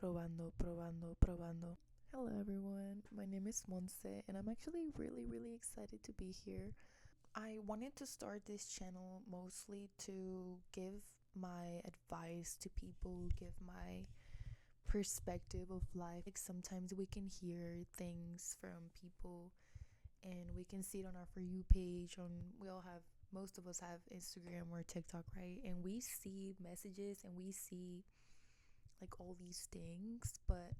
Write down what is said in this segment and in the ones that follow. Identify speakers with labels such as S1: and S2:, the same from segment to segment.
S1: Probando, probando, probando. Hello everyone, my name is Monse and I'm actually really excited to be here. I wanted to start this channel mostly to give my advice to people, give my perspective of life. Like sometimes we can hear things from people and we can see it on our For You page. Most of us have Instagram or TikTok, right? And we see messages and we see like all these things, but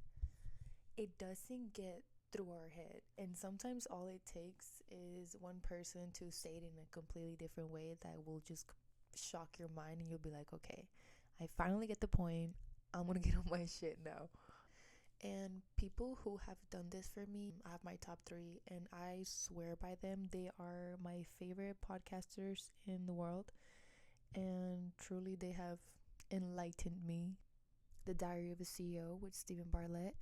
S1: it doesn't get through our head. And sometimes all it takes is one person to say it in a completely different way that will just shock your mind, and you'll be like, okay, I finally get the point. I'm gonna get on my shit now. And people who have done this for me, I have my top 3 and I swear by them. They are my favorite podcasters in the world, and truly they have enlightened me. The Diary of a CEO with Stephen Bartlett.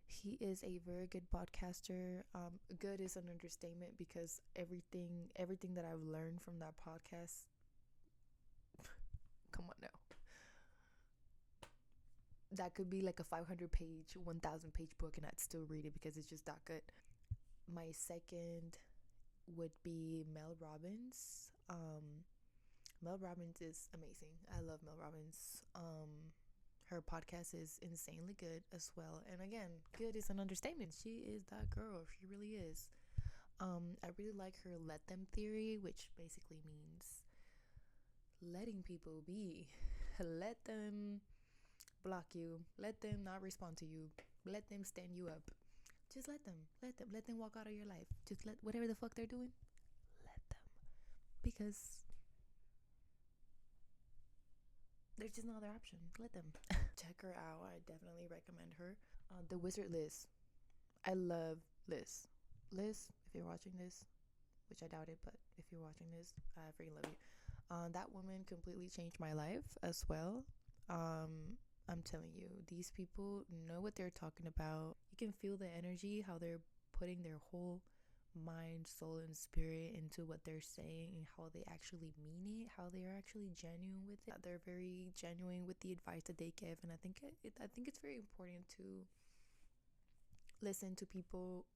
S1: He is a very good podcaster. Good is an understatement because everything that I've learned from that podcast, come on now, that could be like a 500 page 1,000 page book and I'd still read it because it's just that good. My second would be Mel Robbins. Mel Robbins is amazing. I love Mel Robbins. Her podcast is insanely good as well. And again, good is an understatement. She is that girl. She really is. I really like her let them theory, which basically means letting people be. Let them block you. Let them not respond to you. Let them stand you up. Just let them walk out of your life. Just let whatever the fuck they're doing, let them. Because there's just no other option. Let them. Check her out. I definitely recommend her. The Wizard Liz. I love Liz. Liz, if you're watching this, which I doubt it, but if you're watching this, I freaking love you. That woman completely changed my life as well. I'm telling you, these people know what they're talking about. You can feel the energy, how they're putting their whole mind, soul, and spirit into what they're saying and how they actually mean it, how they are actually genuine with it. They're very genuine with the advice that they give, and I think it's very important to listen to people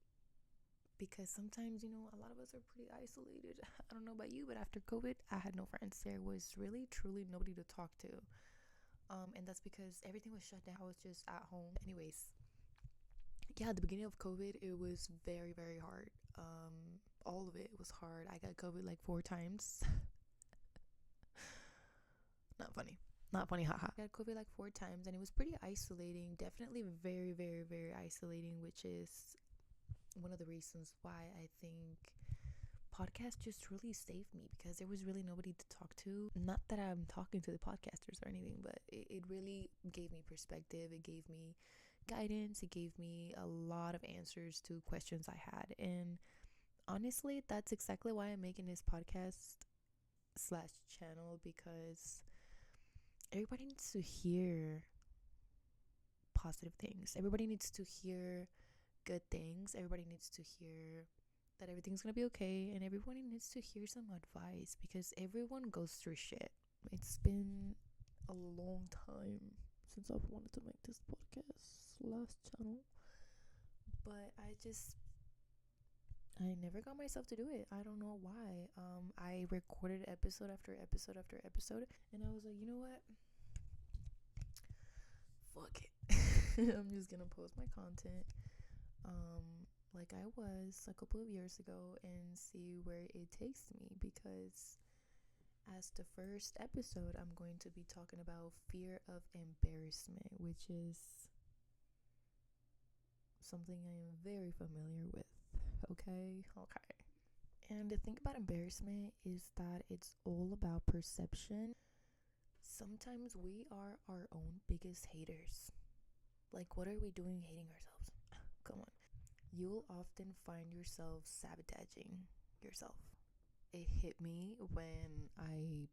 S1: because sometimes, a lot of us are pretty isolated. I don't know about you, but after COVID, I had no friends. There was really, truly nobody to talk to. And that's because everything was shut down. I was just at home. Anyways, yeah, at the beginning of COVID, it was very, very hard. All of it was hard. I got COVID like 4 times. Not funny, haha. I got COVID like 4 times and it was pretty isolating. Definitely very, very, very isolating, which is one of the reasons why I think podcast just really saved me, because there was really nobody to talk to. Not that I'm talking to the podcasters or anything, but it really gave me perspective. It gave me guidance. It gave me a lot of answers to questions I had. And honestly, that's exactly why I'm making this podcast / channel, because everybody needs to hear positive things. Everybody needs to hear good things. Everybody needs to hear that everything's gonna be okay, and everybody needs to hear some advice because everyone goes through shit. It's been a long time since I've wanted to make this podcast / channel, but I never got myself to do it. I don't know why. I recorded episode after episode after episode, and I was like, you know what? Fuck it. I'm just gonna post my content. Like I was a couple of years ago and see where it takes me, because as the first episode, I'm going to be talking about fear of embarrassment, which is something I am very familiar with. Okay. And the thing about embarrassment is that it's all about perception. Sometimes we are our own biggest haters. Like, what are we doing hating ourselves? Come on. You'll often find yourself sabotaging yourself. It hit me when I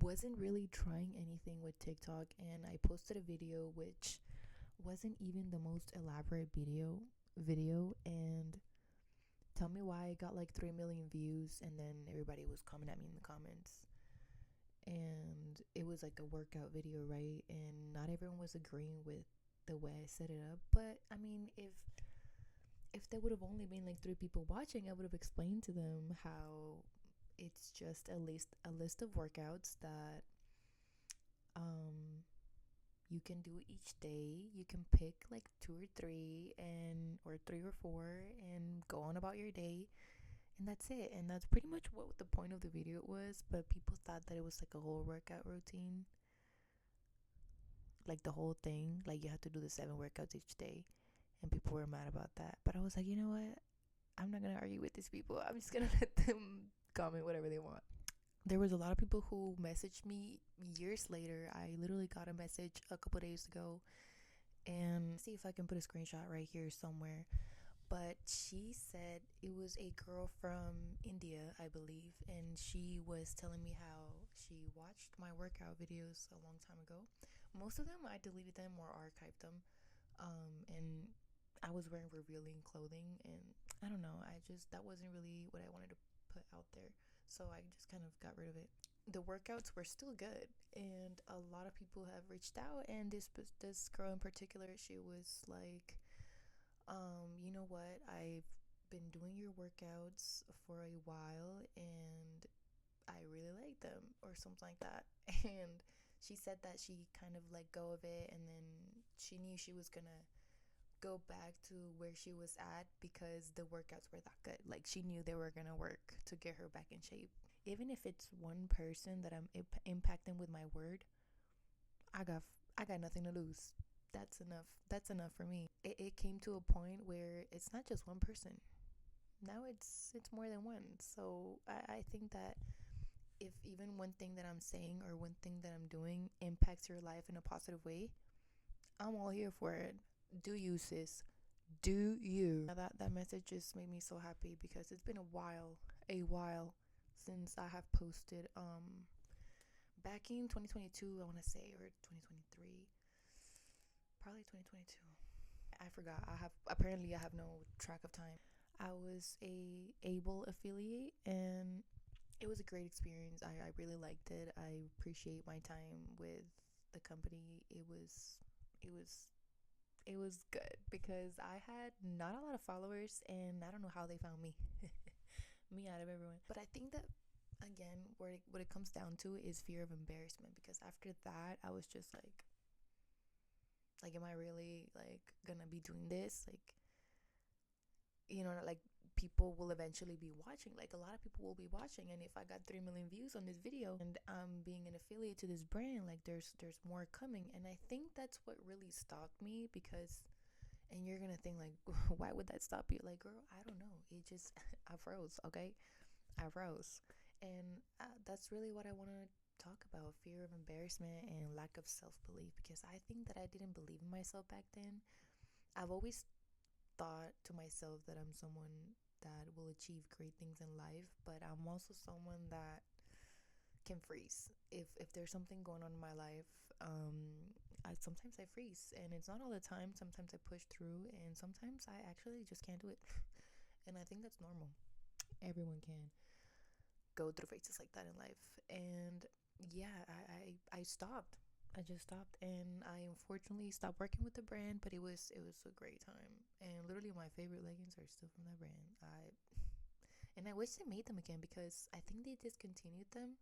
S1: wasn't really trying anything with TikTok, and I posted a video which wasn't even the most elaborate video, and tell me why I got like 3 million views, and then everybody was coming at me in the comments. And it was like a workout video, right? And not everyone was agreeing with the way I set it up. But I mean, if there would have only been like 3 people watching, I would have explained to them how it's just a list of workouts that um you can do each day. You can pick like 2 or 3 and or 3 or 4 and go on about your day, and that's it. And that's pretty much what the point of the video was. But people thought that it was like a whole workout routine, like the whole thing, like you have to do the 7 workouts each day, and people were mad about that. But I was like, you know what, I'm not gonna argue with these people. I'm just gonna let them comment whatever they want. There was a lot of people who messaged me years later. I literally got a message a couple days ago, and see if I can put a screenshot right here somewhere. But she said it was a girl from India, I believe, and she was telling me how she watched my workout videos a long time ago. Most of them I deleted them or archived them, and I was wearing revealing clothing, and I don't know, I just, that wasn't really what I wanted to put out there, so I just kind of got rid of it. The workouts were still good, and a lot of people have reached out, and this girl in particular, she was like, you know what, I've been doing your workouts for a while and I really like them, or something like that. And she said that she kind of let go of it, and then she knew she was gonna go back to where she was at because the workouts were that good. Like, she knew they were gonna work to get her back in shape. Even if it's one person that I'm impacting with my word, I got I got nothing to lose. That's enough. That's enough for me. It came to a point where it's not just one person. Now it's more than one. So I think that if even one thing that I'm saying or one thing that I'm doing impacts your life in a positive way, I'm all here for it. Do you, sis? Do you? That message just made me so happy because it's been a while since I have posted. Back in 2022, I want to say, or 2023, probably 2022. I forgot. I have no track of time. I was a able affiliate, and it was a great experience. I really liked it. I appreciate my time with the company. It was good because I had not a lot of followers, and I don't know how they found me. Me out of everyone. But I think that, again, what it comes down to is fear of embarrassment, because after that I was just like, am I really like gonna be doing this? Like, like, people will eventually be watching. Like, a lot of people will be watching, and if I got 3 million views on this video and I'm being an affiliate to this brand, like, there's more coming. And I think that's what really stopped me, because, and you're gonna think like, why would that stop you? Like, girl, I don't know, it just I froze. Okay, I froze. And that's really what I want to talk about: fear of embarrassment and lack of self-belief, because I think that I didn't believe in myself back then. I've always thought to myself that I'm someone that will achieve great things in life, but I'm also someone that can freeze. If there's something going on in my life, sometimes I freeze, and it's not all the time. Sometimes I push through, and sometimes I actually just can't do it. And I think that's normal. Everyone can go through phases like that in life. And yeah, I stopped. I just stopped, and I unfortunately stopped working with the brand, but it was a great time. And literally my favorite leggings are still from that brand. I wish they made them again, because I think they discontinued them.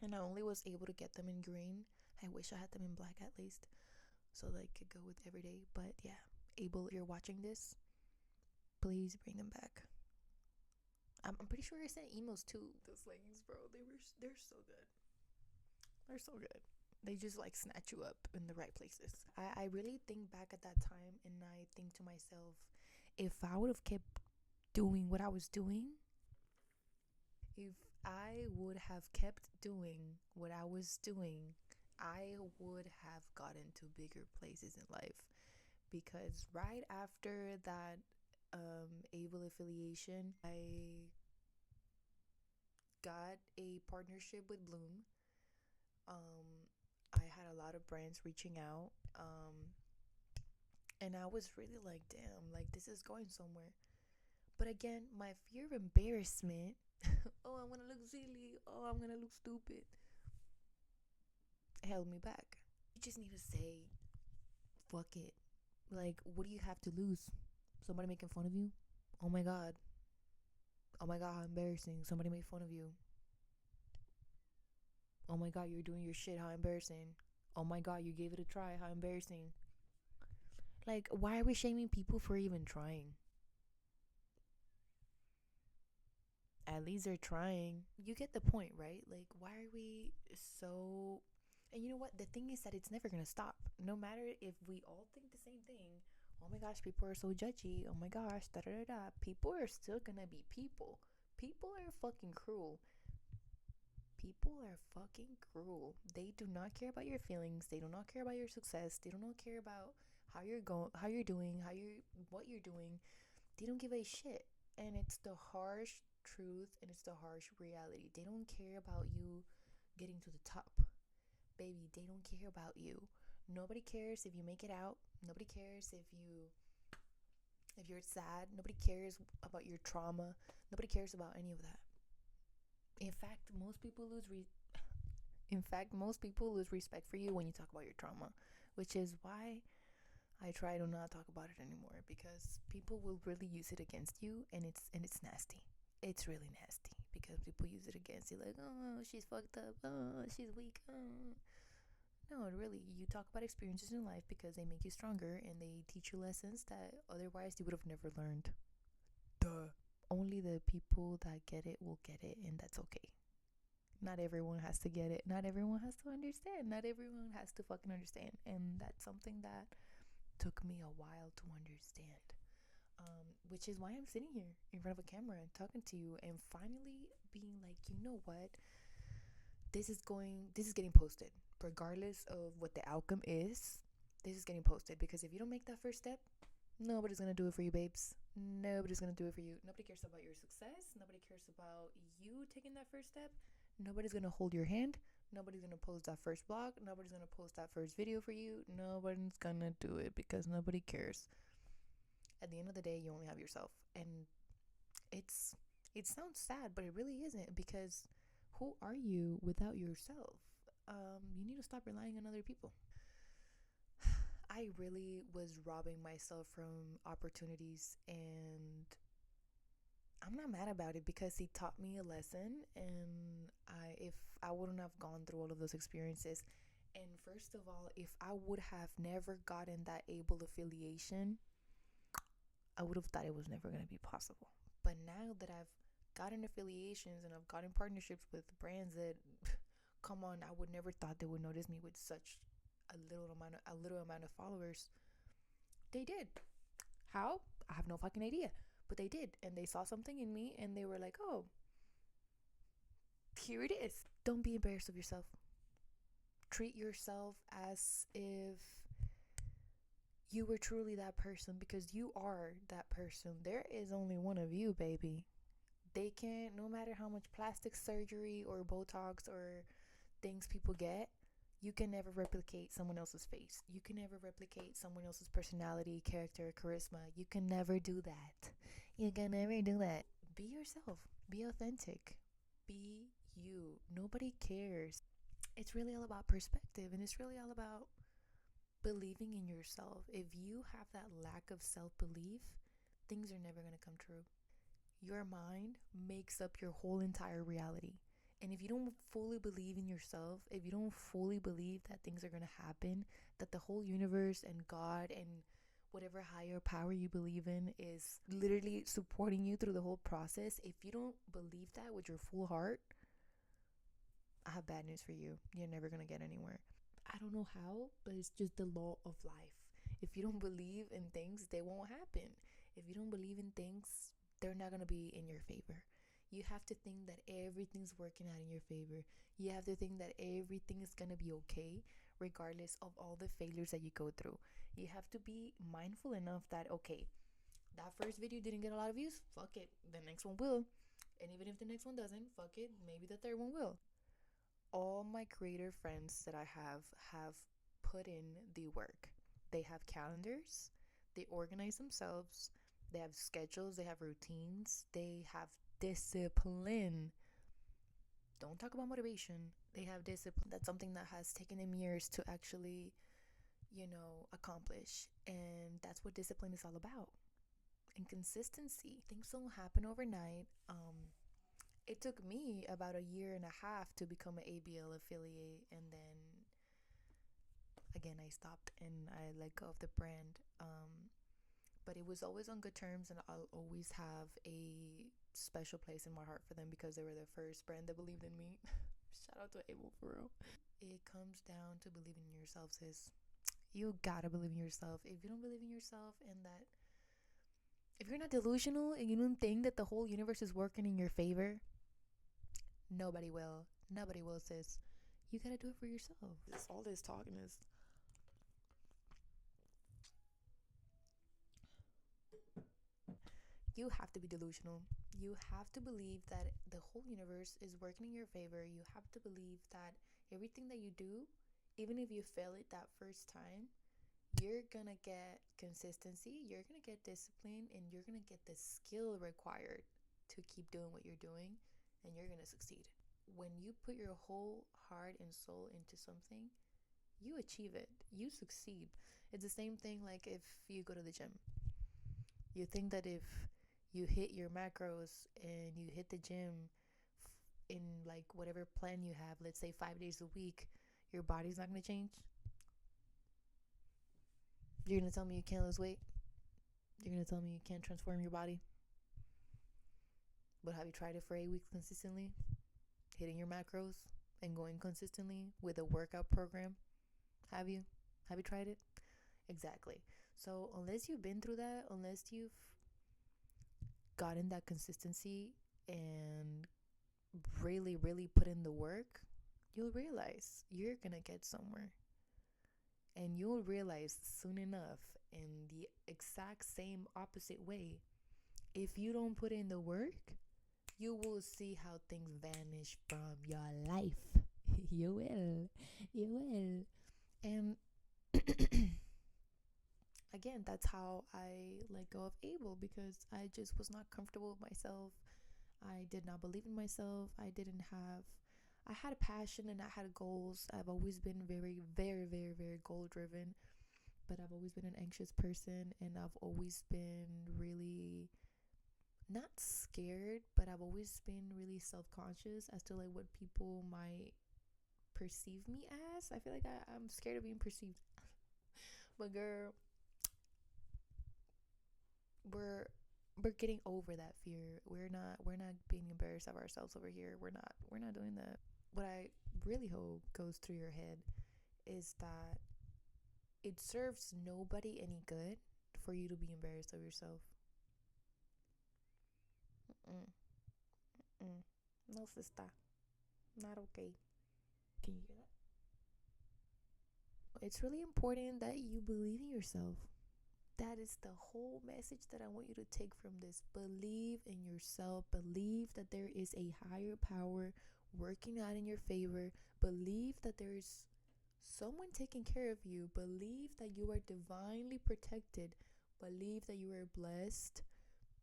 S1: And I only was able to get them in green. I wish I had them in black at least, so that I could go with every day. But yeah, Abel, if you're watching this, please bring them back. I'm pretty sure I sent emails too. Those leggings, bro, they're so good. They're so good. They just like snatch you up in the right places. I really think back at that time, and I think to myself, if I would have kept doing what I was doing, if I would have kept doing what I was doing, I would have gotten to bigger places in life. Because right after that able affiliation, I got a partnership with Bloom. I had a lot of brands reaching out, and I was really like, damn, like, this is going somewhere. But again, my fear of embarrassment, oh, I'm gonna look silly, oh, I'm gonna look stupid, held me back. You just need to say, fuck it. Like, what do you have to lose? Somebody making fun of you? Oh my god. Oh my god, how embarrassing. Somebody made fun of you. Oh my god, you're doing your shit. How embarrassing. Oh my god, you gave it a try. How embarrassing. Like, why are we shaming people for even trying? At least they're trying. You get the point, right? Like, why are we so. And you know what? The thing is that it's never gonna stop. No matter if we all think the same thing. Oh my gosh, people are so judgy. Oh my gosh, da da da da. People are still gonna be people. People are fucking cruel. People are fucking cruel. They do not care about your feelings. They do not care about your success. They do not care about how you're doing, what you're doing. They don't give a shit. And it's the harsh truth and it's the harsh reality. They don't care about you getting to the top. Baby, they don't care about you. Nobody cares if you make it out. Nobody cares if you're sad. Nobody cares about your trauma. Nobody cares about any of that. In fact, most people lose respect for you when you talk about your trauma, which is why I try to not talk about it anymore, because people will really use it against you, and it's nasty. It's really nasty because people use it against you, like, oh, she's fucked up, oh, she's weak. Oh. No, really, you talk about experiences in life because they make you stronger and they teach you lessons that otherwise you would have never learned. Duh. Only the people that get it will get it, and that's okay. Not everyone has to get it. Not everyone has to understand. Not everyone has to fucking understand. And that's something that took me a while to understand. Which is why I'm sitting here in front of a camera and talking to you and finally being like, you know what? This is getting posted. Regardless of what the outcome is, this is getting posted, because if you don't make that first step, nobody's gonna do it for you, babes. Nobody's gonna do it for you. Nobody cares about your success. Nobody cares about you taking that first step. Nobody's gonna hold your hand. Nobody's gonna post that first blog. Nobody's gonna post that first video for you. Nobody's gonna do it because nobody cares. At the end of the day, you only have yourself. And it's it sounds sad, but it really isn't, because who are you without yourself? You need to stop relying on other people. I really was robbing myself from opportunities, and I'm not mad about it because he taught me a lesson. And if I wouldn't have gone through all of those experiences, and first of all, if I would have never gotten that able affiliation, I would have thought it was never going to be possible. But now that I've gotten affiliations and I've gotten partnerships with brands that, come on, I would never thought they would notice me with such a little amount of followers. They did. How? I have no fucking idea. But they did, and they saw something in me, and they were like, "Oh, here it is." Don't be embarrassed of yourself. Treat yourself as if you were truly that person, because you are that person. There is only one of you, baby. They can't, no matter how much plastic surgery or Botox or things people get, you can never replicate someone else's face. You can never replicate someone else's personality, character, charisma. You can never do that. You can never do that. Be yourself. Be authentic. Be you. Nobody cares. It's really all about perspective, and it's really all about believing in yourself. If you have that lack of self-belief, things are never going to come true. Your mind makes up your whole entire reality. And if you don't fully believe in yourself, if you don't fully believe that things are going to happen, that the whole universe and God and whatever higher power you believe in is literally supporting you through the whole process, if you don't believe that with your full heart, I have bad news for you. You're never going to get anywhere. I don't know how, but it's just the law of life. If you don't believe in things, they won't happen. If you don't believe in things, they're not going to be in your favor. You have to think that everything's working out in your favor. You have to think that everything is going to be okay, regardless of all the failures that you go through. You have to be mindful enough that, okay, that first video didn't get a lot of views. Fuck it. The next one will. And even if the next one doesn't, fuck it. Maybe the third one will. All my creator friends that I have put in the work. They have calendars. They organize themselves. They have schedules. They have routines. They have discipline. Don't talk about motivation. They have discipline. That's something that has taken them years to actually, accomplish. And that's what discipline is all about. And consistency. Things don't happen overnight. It took me about a year and a half to become an ABL affiliate, and then again I stopped and I let go of the brand. But it was always on good terms, and I'll always have a special place in my heart for them because they were the first brand that believed in me. Shout out to Able, for real. It comes down to believing in yourself, sis. You gotta believe in yourself. If you don't believe in yourself, and that if you're not delusional and you don't think that the whole universe is working in your favor, nobody will. Nobody will, sis. You gotta do it for yourself. All this talking is. You have to be delusional. You have to believe that the whole universe is working in your favor. You have to believe that everything that you do, even if you fail it that first time, you're gonna get consistency, you're gonna get discipline, and you're gonna get the skill required to keep doing what you're doing, and you're gonna succeed. When you put your whole heart and soul into something, you achieve it, you succeed. It's the same thing like if you go to the gym. You think that if you hit your macros and you hit the gym in like whatever plan you have, let's say 5 days a week, your body's not going to change? You're going to tell me you can't lose weight? You're going to tell me you can't transform your body? But have you tried it for 8 weeks consistently? Hitting your macros and going consistently with a workout program? Have you? Have you tried it? Exactly. So unless you've been through that, unless you've gotten that consistency and really, really put in the work, you'll realize you're gonna get somewhere. And you'll realize soon enough, in the exact same opposite way, if you don't put in the work, you will see how things vanish from your life. You will. You will. And again, that's how I let go of Abel, because I just was not comfortable with myself. I did not believe in myself. I had a passion and I had goals. I've always been very, very, very, very goal driven, but I've always been an anxious person, and I've always been really not scared, but I've always been really self-conscious as to like what people might perceive me as. I feel like I'm scared of being perceived. But girl, we're getting over that fear. We're not being embarrassed of ourselves over here. We're not doing that. What I really hope goes through your head is that it serves nobody any good for you to be embarrassed of yourself. Mm-mm. Mm-mm. No, sister. Not okay. Can you hear that? It's really important that you believe in yourself. That is the whole message that I want you to take from this. Believe in yourself. Believe that there is a higher power working out in your favor. Believe that there is someone taking care of you. Believe that you are divinely protected. Believe that you are blessed.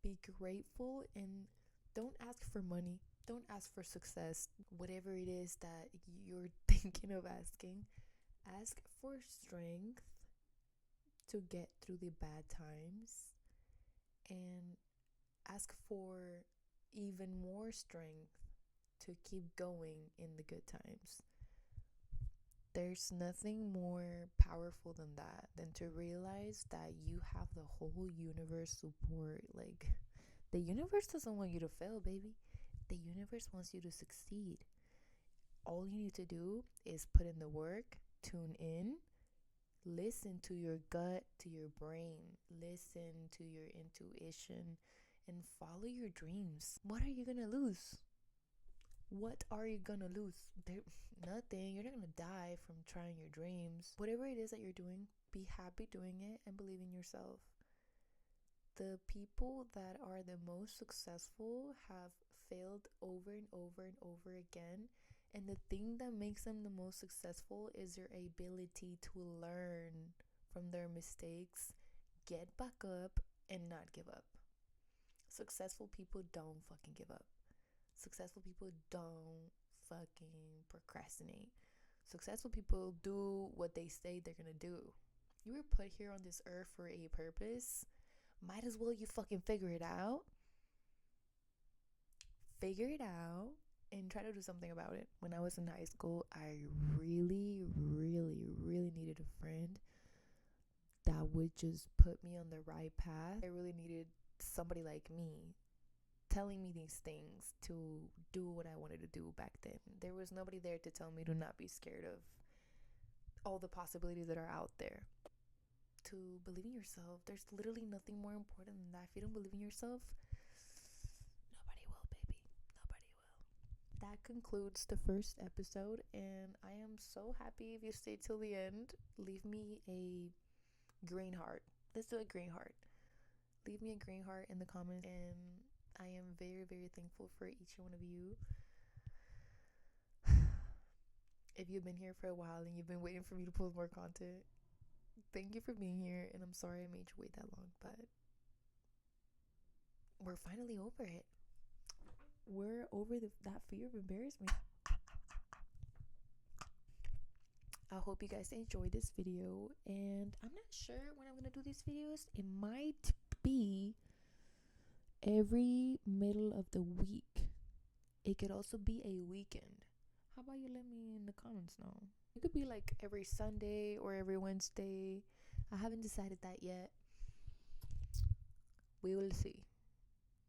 S1: Be grateful, and don't ask for money. Don't ask for success. Whatever it is that you're thinking of asking, ask for strength to get through the bad times, and ask for even more strength to keep going in the good times. There's nothing more powerful than that, than to realize that you have the whole universe support. Like, the universe doesn't want you to fail, baby. The universe wants you to succeed. All you need to do is put in the work, tune in, listen to your gut, to your brain, listen to your intuition, and follow your dreams. What are you gonna lose? What are you gonna lose? Nothing. You're not gonna die from trying your dreams. Whatever it is that you're doing, be happy doing it and believe in yourself. The people that are the most successful have failed over and over and over again. And the thing that makes them the most successful is their ability to learn from their mistakes, get back up, and not give up. Successful people don't fucking give up. Successful people don't fucking procrastinate. Successful people do what they say they're gonna do. You were put here on this earth for a purpose. Might as well you fucking figure it out. Figure it out and try to do something about it. When I was in high school, I really, really, really needed a friend that would just put me on the right path. I really needed somebody like me telling me these things to do what I wanted to do back then. There was nobody there to tell me to not be scared of all the possibilities that are out there. To believe in yourself. There's literally nothing more important than that. If you don't believe in yourself, nobody will, baby. Nobody will. That concludes the first episode, and I am so happy if you stay till the end. Leave me a green heart. Let's do a green heart. Leave me a green heart in the comments, and I am very, very thankful for each one of you. If you've been here for a while and you've been waiting for me to post more content, thank you for being here, and I'm sorry I made you wait that long, but we're finally over it. We're over that fear of embarrassment. I hope you guys enjoyed this video, and I'm not sure when I'm gonna do these videos. It might be every middle of the week. It could also be a weekend. How about you let me in the comments know? It could be like every Sunday or every Wednesday. I haven't decided that yet. We will see.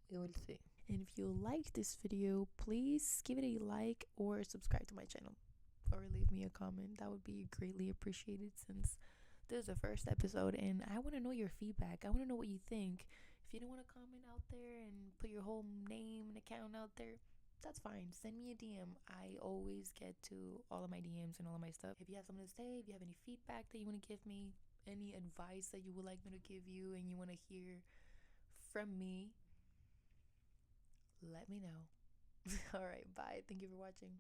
S1: We will see. And if you like this video, please give it a like or subscribe to my channel, or leave me a comment. That would be greatly appreciated, since this is the first episode and I want to know your feedback. I want to know what you think. If you don't want to comment out there and put your whole name and account out there, that's fine. Send me a DM. I always get to all of my DMs and all of my stuff. If you have something to say, if you have any feedback that you want to give me, any advice that you would like me to give you and you want to hear from me, let me know. All right, bye. Thank you for watching.